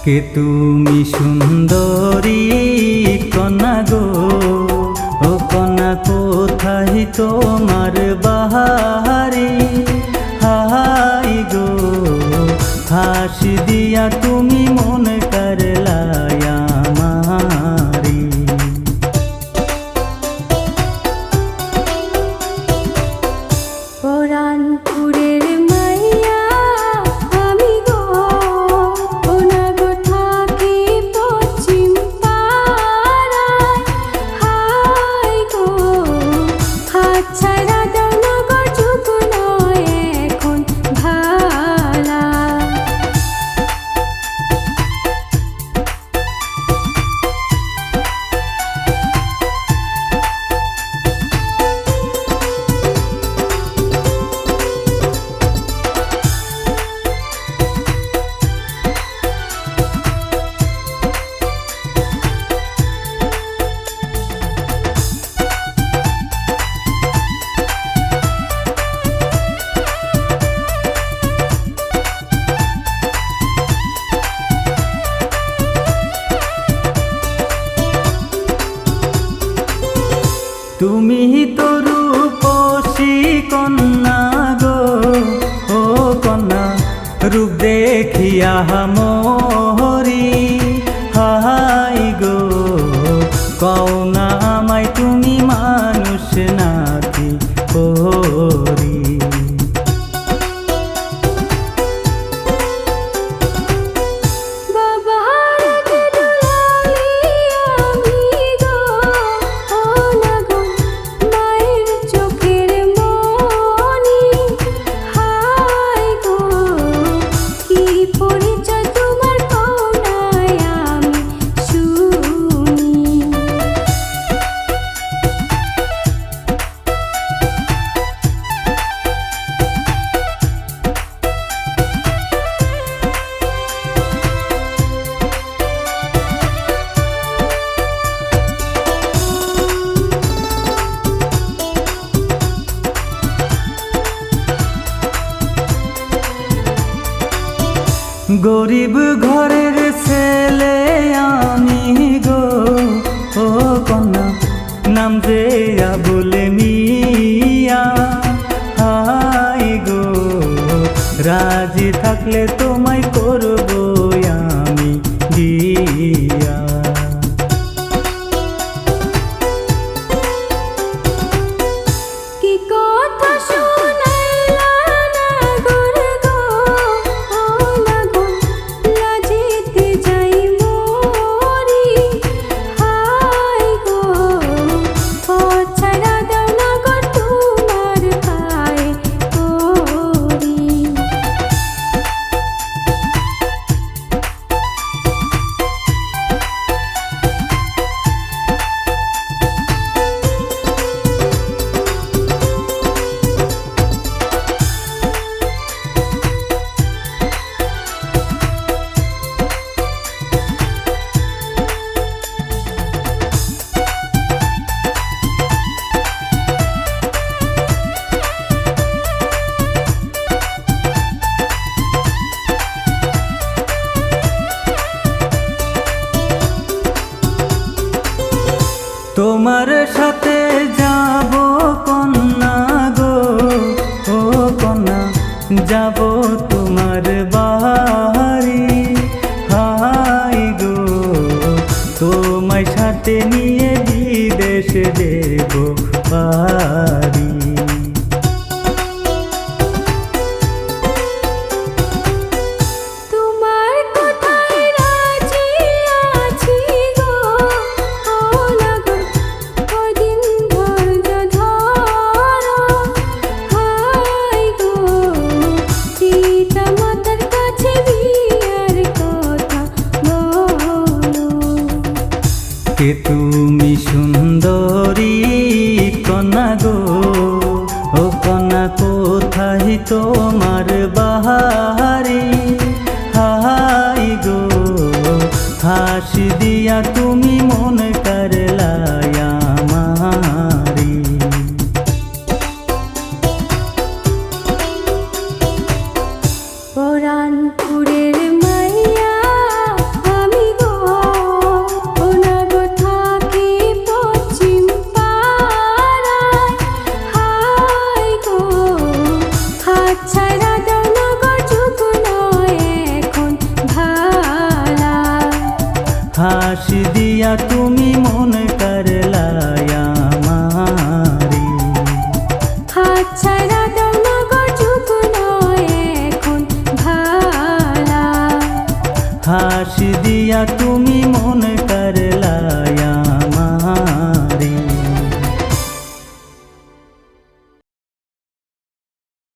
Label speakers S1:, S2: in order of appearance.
S1: কে তুমি সুন্দরী কন্যা গো, ও কন্যা কোথায় তোমার বাহারি? হাই গো হাসি দিয়া তুমি মন করলাই আমারি।
S2: পরানপুরের মাইয়া আমি গো, ওনা গো থাকি পশ্চিম পাড়ায়। হাই গো হাত ছাড়া দাও না গো, যুগ নয় এখন ভালা।
S1: তুমি তো রূপসী কন্যা গো, ও কন্যা রূপ দেখিয়া মোরি। হাই গো কও না আমায় তুমি মানুষ নাকি পরি? গরিব ঘরের ছেলে আমি গো, ও কন্যা নাম যে আবুল মিয়া। হাই গো রাজি থাকলে তোমায় করব আমি বিয়া।
S2: কি কথা শোনাইলা না গোর গো, ও না গো লাজিতে যাই মরি। হাই গো পথ ছাড়া দাও না গো, তোমার পায়ে পড়ি।
S1: তোমার সাথে যাব কন্যা গো, ও কন্যা যাব তোমার বাড়ি। হাই গো তোমায় সাথে নিয়ে বিদেশ দেব পারি।
S2: তোমার কথায় রাজি আছি গো, ও না গো কদিন ধৈর্য ধরো। হাই গো পিতা মাতার কাছে বিয়ার কথা বলো।
S1: কে তুমি সুন্দরী কন্যা গো, ও কন্যা কোথায় তোমার বাহারি? হাই গো হাসি দিয়া তুমি মন করলাই আমারি।
S2: পরানপুরের মাইয়া
S1: হাসি দিয়া তুমি মন